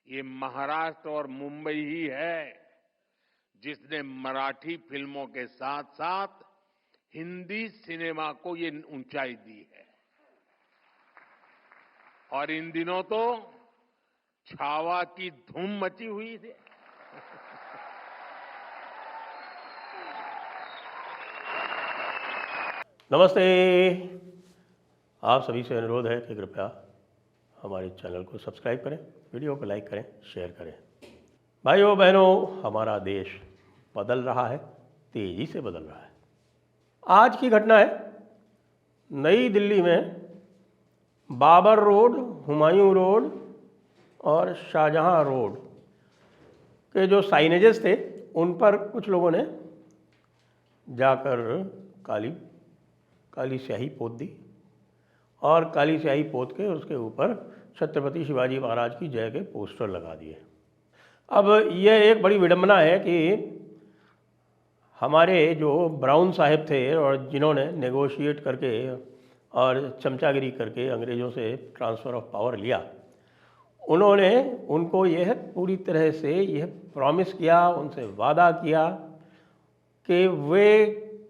ये महाराष्ट्र और मुंबई ही है जिसने मराठी फिल्मों के साथ साथ हिंदी सिनेमा को ये ऊंचाई दी है। और इन दिनों तो छावा की धूम मची हुई थी। नमस्ते। आप सभी से अनुरोध है कि कृपया हमारे चैनल को सब्सक्राइब करें, वीडियो को लाइक करें, शेयर करें। भाइयों बहनों, हमारा देश बदल रहा है, तेजी से बदल रहा है। आज की घटना है नई दिल्ली में बाबर रोड, हुमायूं रोड और शाहजहां रोड के जो साइनेजेस थे उन पर कुछ लोगों ने जाकर काली स्याही पोत दी और काली स्याही पोत के उसके ऊपर छत्रपति शिवाजी महाराज की जय के पोस्टर लगा दिए। अब यह एक बड़ी विडंबना है कि हमारे जो ब्राउन साहब थे और जिन्होंने नेगोशिएट करके और चमचागिरी करके अंग्रेज़ों से ट्रांसफ़र ऑफ पावर लिया, उन्होंने उनको यह पूरी तरह से यह प्रॉमिस किया, उनसे वादा किया कि वे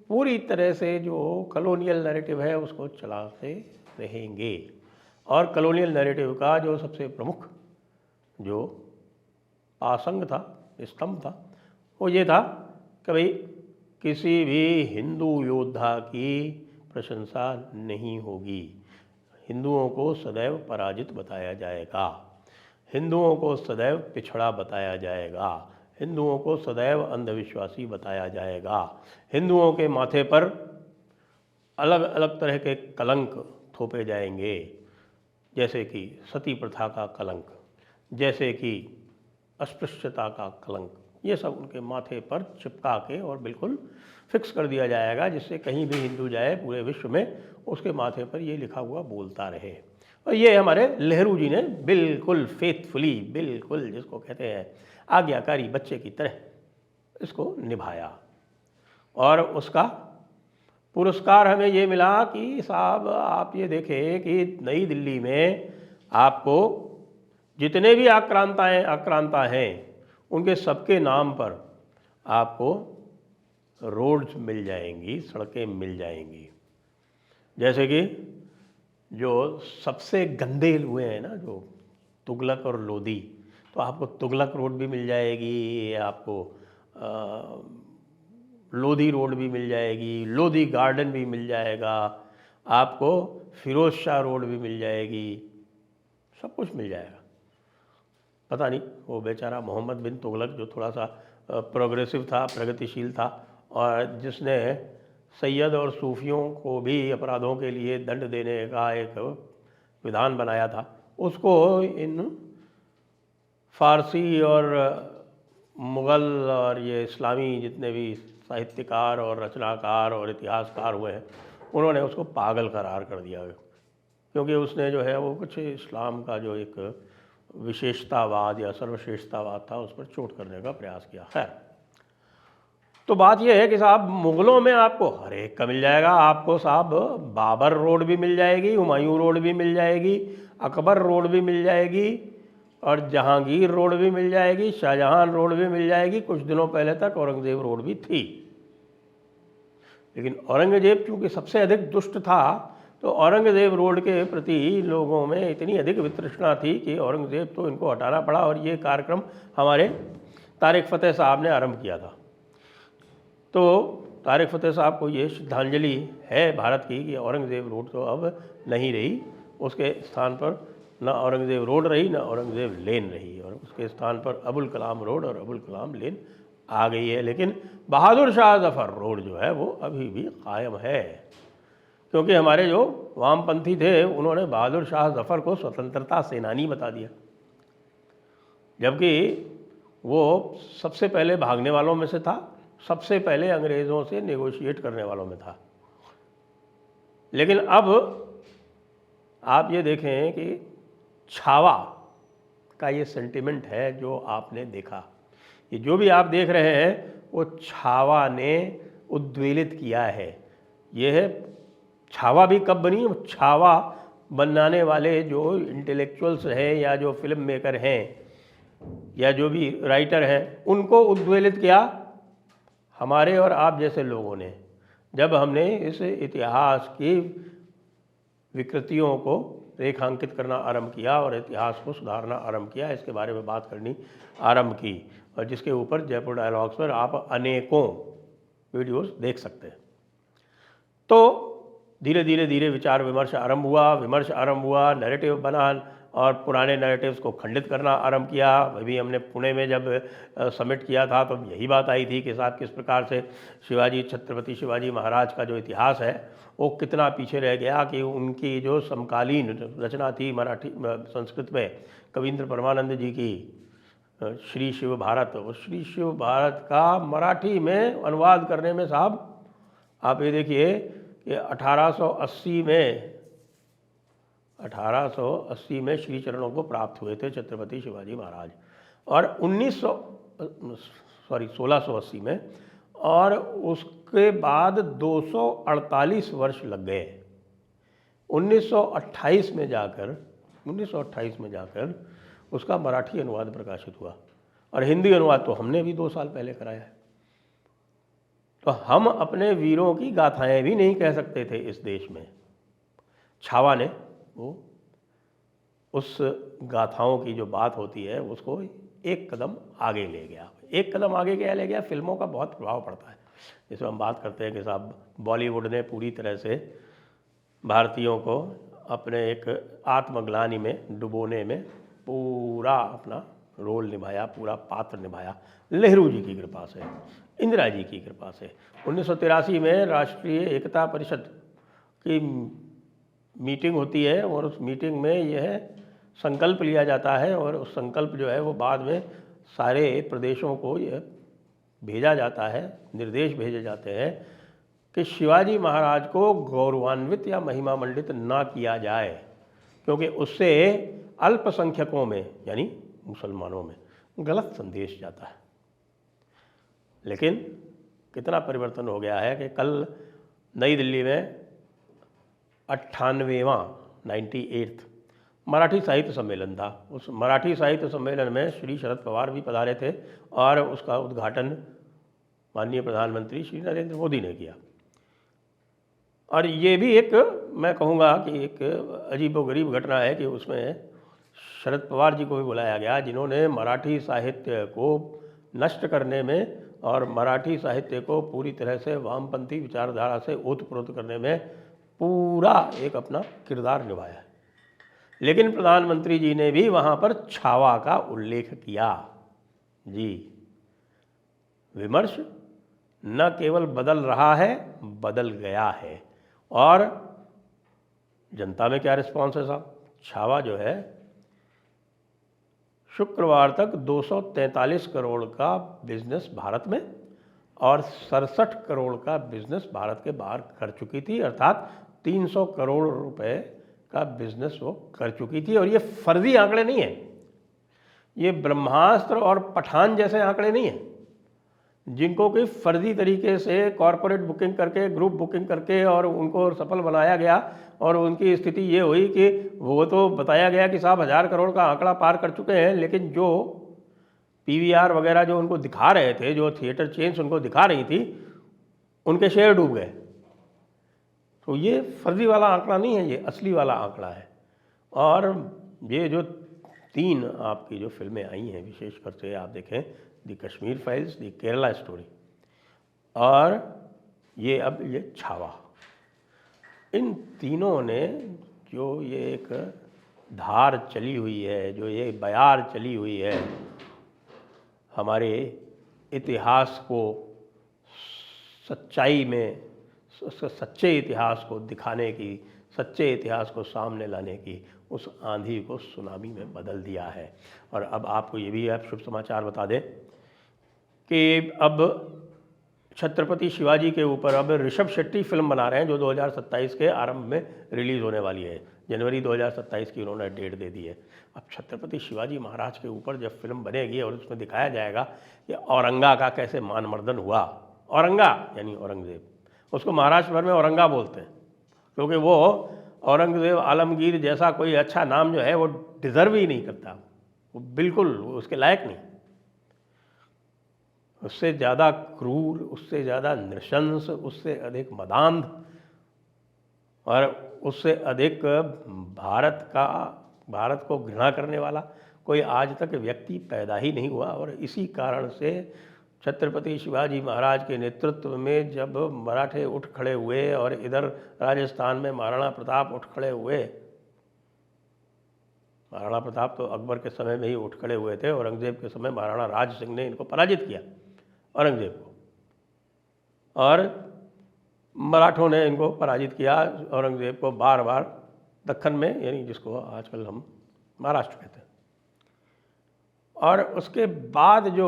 पूरी तरह से जो कॉलोनियल नैरेटिव है उसको चलाते रहेंगे। और कॉलोनियल नैरेटिव का जो सबसे प्रमुख जो आसंग था, स्तंभ था, वो ये था कि भाई किसी भी हिंदू योद्धा की प्रशंसा नहीं होगी, हिंदुओं को सदैव पराजित बताया जाएगा, हिंदुओं को सदैव पिछड़ा बताया जाएगा, हिंदुओं को सदैव अंधविश्वासी बताया जाएगा, हिंदुओं के माथे पर अलग अलग तरह के कलंक थोपे जाएंगे, जैसे कि सती प्रथा का कलंक, जैसे कि अस्पृश्यता का कलंक, ये सब उनके माथे पर चिपका के और बिल्कुल फिक्स कर दिया जाएगा, जिससे कहीं भी हिंदू जाए पूरे विश्व में उसके माथे पर ये लिखा हुआ बोलता रहे। और ये हमारे नेहरू जी ने बिल्कुल फेथफुली, बिल्कुल जिसको कहते हैं आज्ञाकारी बच्चे की तरह इसको निभाया। और उसका पुरस्कार हमें ये मिला कि साहब आप ये देखें कि नई दिल्ली में आपको जितने भी आक्रांता हैं उनके सबके नाम पर आपको रोड्स मिल जाएंगी, सड़कें मिल जाएंगी। जैसे कि जो सबसे गंदे हुए हैं ना, जो तुगलक और लोधी, तो आपको तुगलक रोड भी मिल जाएगी, आपको लोधी रोड भी मिल जाएगी, लोधी गार्डन भी मिल जाएगा, आपको फिरोज शाह रोड भी मिल जाएगी, सब कुछ मिल जाएगा। पता नहीं वो बेचारा मोहम्मद बिन तुगलक जो थोड़ा सा प्रोग्रेसिव था, प्रगतिशील था, और जिसने सैयद और सूफियों को भी अपराधों के लिए दंड देने का एक विधान बनाया था, उसको इन फारसी और मुग़ल और ये इस्लामी जितने भी साहित्यकार और रचनाकार और इतिहासकार हुए हैं, उन्होंने उसको पागल करार कर दिया, क्योंकि उसने जो है वो कुछ इस्लाम का जो एक विशेषतावाद या सर्वश्रेष्ठतावाद था उस पर चोट करने का प्रयास किया। खैर, तो बात यह है कि साहब मुग़लों में आपको हर एक का मिल जाएगा। आपको साहब बाबर रोड भी मिल जाएगी, हुमायूं रोड भी मिल जाएगी, अकबर रोड भी मिल जाएगी, और जहांगीर रोड भी मिल जाएगी, शाहजहां रोड भी मिल जाएगी। कुछ दिनों पहले तक औरंगज़ेब रोड भी थी, लेकिन औरंगज़ेब चूँकि सबसे अधिक दुष्ट था, तो औरंगज़ेब रोड के प्रति लोगों में इतनी अधिक वितृष्णा थी कि औरंगज़ेब तो इनको हटाना पड़ा। और ये कार्यक्रम हमारे तारिक फ़तेह साहब ने आरंभ किया था। तो तारिक फ़तेह साहब को ये श्रद्धांजलि है भारत की कि औरंगज़ेब रोड तो अब नहीं रही, उसके स्थान पर न औरंगज़ेब रोड रही, न औरंगज़ेब लेन रही, और उसके स्थान पर अबुल कलाम रोड और अबुल कलाम लेन आ गई है। लेकिन बहादुर शाह ज़फ़र रोड जो है वो अभी भी कायम है, क्योंकि हमारे जो वामपंथी थे उन्होंने बहादुर शाह ज़फ़र को स्वतंत्रता सेनानी बता दिया, जबकि वो सबसे पहले भागने वालों में से था, सबसे पहले अंग्रेज़ों से नेगोशिएट करने वालों में था। लेकिन अब आप ये देखें कि छावा का ये सेंटिमेंट है जो आपने देखा, ये जो भी आप देख रहे हैं वो छावा ने उद्वेलित किया है। यह छावा भी कब बनी? छावा बनाने वाले जो इंटेलेक्चुअल्स हैं या जो फिल्म मेकर हैं, या जो भी राइटर हैं उनको उद्वेलित किया हमारे और आप जैसे लोगों ने, जब हमने इस इतिहास की विकृतियों को रेखांकित करना आरंभ किया और इतिहास को सुधारना आरंभ किया, इसके बारे में बात करनी आरंभ की, और जिसके ऊपर जयपुर डायलॉग्स पर आप अनेकों वीडियोस देख सकते हैं। तो धीरे धीरे विचार विमर्श आरंभ हुआ, नैरेटिव बना और पुराने नैरेटिव्स को खंडित करना आरंभ किया। अभी हमने पुणे में जब समिट किया था तो यही बात आई थी कि साहब किस प्रकार से छत्रपति शिवाजी महाराज का जो इतिहास है वो कितना पीछे रह गया, कि उनकी जो समकालीन रचना थी मराठी संस्कृत में कवींद्र परमानंद जी की श्री शिव भारत, उस श्री शिव भारत का मराठी में अनुवाद करने में साहब आप ये देखिए कि 1880 में श्री चरणों को प्राप्त हुए थे छत्रपति शिवाजी महाराज, और 1680 में, और उसके बाद 248 वर्ष लग गए। 1928 में जाकर उसका मराठी अनुवाद प्रकाशित हुआ, और हिंदी अनुवाद तो हमने भी 2 साल पहले कराया है। तो हम अपने वीरों की गाथाएं भी नहीं कह सकते थे इस देश में। छावा ने वो उस गाथाओं की जो बात होती है उसको एक कदम आगे ले गया। एक कदम आगे क्या ले गया? फिल्मों का बहुत प्रभाव पड़ता है। जिसमें हम बात करते हैं कि साहब बॉलीवुड ने पूरी तरह से भारतीयों को अपने एक आत्मग्लानि में डुबोने में पूरा अपना रोल निभाया, पूरा पात्र निभाया, नेहरू जी की कृपा से, इंदिरा जी की कृपा से। 1983 में राष्ट्रीय एकता परिषद की मीटिंग होती है और उस मीटिंग में यह संकल्प लिया जाता है, और उस संकल्प जो है वो बाद में सारे प्रदेशों को यह भेजा जाता है, निर्देश भेजे जाते हैं कि शिवाजी महाराज को गौरवान्वित या महिमा मंडित ना किया जाए, क्योंकि उससे अल्पसंख्यकों में यानी मुसलमानों में गलत संदेश जाता है। लेकिन कितना परिवर्तन हो गया है कि कल नई दिल्ली में 98वां मराठी साहित्य सम्मेलन था। उस मराठी साहित्य सम्मेलन में श्री शरद पवार भी पधारे थे, और उसका उद्घाटन माननीय प्रधानमंत्री श्री नरेंद्र मोदी ने किया। और ये भी एक, मैं कहूँगा कि एक अजीबोगरीब घटना है कि उसमें शरद पवार जी को भी बुलाया गया, जिन्होंने मराठी साहित्य को नष्ट करने में और मराठी साहित्य को पूरी तरह से वामपंथी विचारधारा से ओतप्रोत करने में पूरा एक अपना किरदार निभाया है। लेकिन प्रधानमंत्री जी ने भी वहाँ पर छावा का उल्लेख किया। जी, विमर्श न केवल बदल रहा है, बदल गया है। और जनता में क्या रिस्पॉन्स है साहब? छावा जो है शुक्रवार तक 243 करोड़ का बिजनेस भारत में और 67 करोड़ का बिजनेस भारत के बाहर कर चुकी थी, अर्थात 300 करोड़ रुपए का बिजनेस वो कर चुकी थी। और ये फर्जी आंकड़े नहीं हैं, ये ब्रह्मास्त्र और पठान जैसे आंकड़े नहीं हैं, जिनको कि फर्जी तरीके से कॉरपोरेट बुकिंग करके, ग्रुप बुकिंग करके और उनको सफल बनाया गया। और उनकी स्थिति ये हुई कि वो तो बताया गया कि साहब 1000 करोड़ का आंकड़ा पार कर चुके हैं, लेकिन जो पीवीआर वगैरह जो उनको दिखा रहे थे, जो थिएटर चेन्स उनको दिखा रही थी, उनके शेयर डूब गए। तो ये फर्जी वाला आंकड़ा नहीं है, ये असली वाला आंकड़ा है। और ये जो 3 आपकी जो फिल्में आई हैं, विशेषकर से आप देखें दी कश्मीर फाइल्स, दी केरला स्टोरी और ये अब ये छावा, इन तीनों ने जो ये एक धार चली हुई है, जो ये बयार चली हुई है हमारे इतिहास को सच्चाई में, सच्चे इतिहास को दिखाने की, सच्चे इतिहास को सामने लाने की, उस आंधी को सुनामी में बदल दिया है। और अब आपको ये भी आप शुभ समाचार बता दें कि अब छत्रपति शिवाजी के ऊपर अब ऋषभ शेट्टी फिल्म बना रहे हैं, जो 2027 के आरंभ में रिलीज़ होने वाली है। जनवरी 2027 की उन्होंने डेट दे दी है। अब छत्रपति शिवाजी महाराज के ऊपर जब फिल्म बनेगी और उसमें दिखाया जाएगा कि औरंगा का कैसे मानमर्दन हुआ। औरंगा यानी औरंगज़ेब, उसको महाराष्ट्र भर में औरंगा बोलते हैं, क्योंकि वो औरंगज़ेब आलमगीर जैसा कोई अच्छा नाम जो है वो डिज़र्व ही नहीं करता। वो बिल्कुल उसके लायक नहीं। उससे ज़्यादा क्रूर, उससे ज़्यादा नृशंस, उससे अधिक मदान्ध और उससे अधिक भारत को घृणा करने वाला कोई आज तक व्यक्ति पैदा ही नहीं हुआ। और इसी कारण से छत्रपति शिवाजी महाराज के नेतृत्व में जब मराठे उठ खड़े हुए और इधर राजस्थान में महाराणा प्रताप उठ खड़े हुए, महाराणा प्रताप तो अकबर के समय में ही उठ खड़े हुए थे, औरंगजेब के समय महाराणा राज सिंह ने इनको पराजित किया, औरंगजेब को, और मराठों ने इनको पराजित किया औरंगजेब को बार बार दक्कन में, यानी जिसको आजकल हम महाराष्ट्र कहते हैं। और उसके बाद जो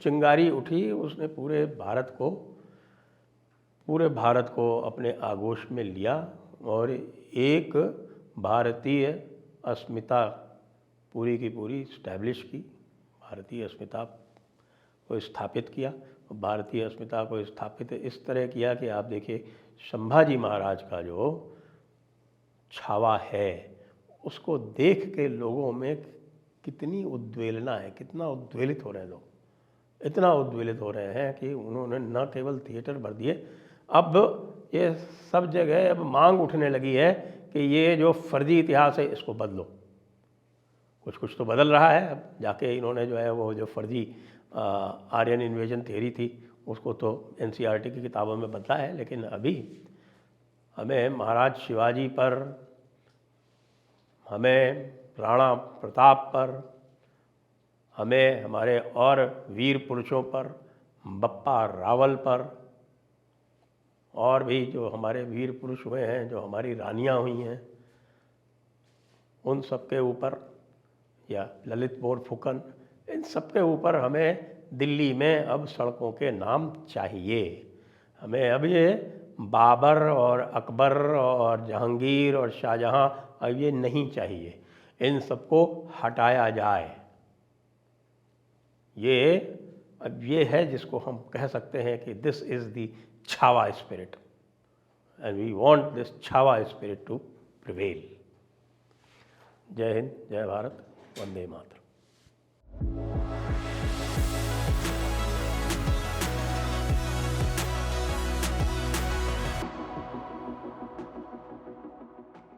चिंगारी उठी उसने पूरे भारत को अपने आगोश में लिया और एक भारतीय अस्मिता पूरी की पूरी स्टैब्लिश की, भारतीय अस्मिता को स्थापित किया। भारतीय अस्मिता को स्थापित इस तरह किया कि आप देखिए संभाजी महाराज का जो छावा है उसको देख के लोगों में कितनी उद्वेलना है, कितना उद्वेलित हो रहे हैं लोग, इतना उद्वेलित हो रहे हैं कि उन्होंने न केवल थिएटर भर दिए, अब ये सब जगह अब मांग उठने लगी है कि ये जो फर्जी इतिहास है इसको बदलो। कुछ तो बदल रहा है। अब जाके इन्होंने जो है वो जो फर्जी आर्यन इन्वेजन थ्योरी थी उसको तो एनसीईआरटी की किताबों में बदला है, लेकिन अभी हमें महाराज शिवाजी पर, हमें राणा प्रताप पर, हमें हमारे और वीर पुरुषों पर, बप्पा रावल पर, और भी जो हमारे वीर पुरुष हुए हैं, जो हमारी रानियां हुई हैं, उन सब के ऊपर, या ललित बोरफुकन, इन सब के ऊपर हमें दिल्ली में अब सड़कों के नाम चाहिए। हमें अब ये बाबर और अकबर और जहांगीर और शाहजहां अब ये नहीं चाहिए, इन सबको हटाया जाए। ये है जिसको हम कह सकते हैं कि this is the Chhaava spirit and we want this Chhaava spirit to prevail. जय हिंद, जय भारत, वंदे मातरम।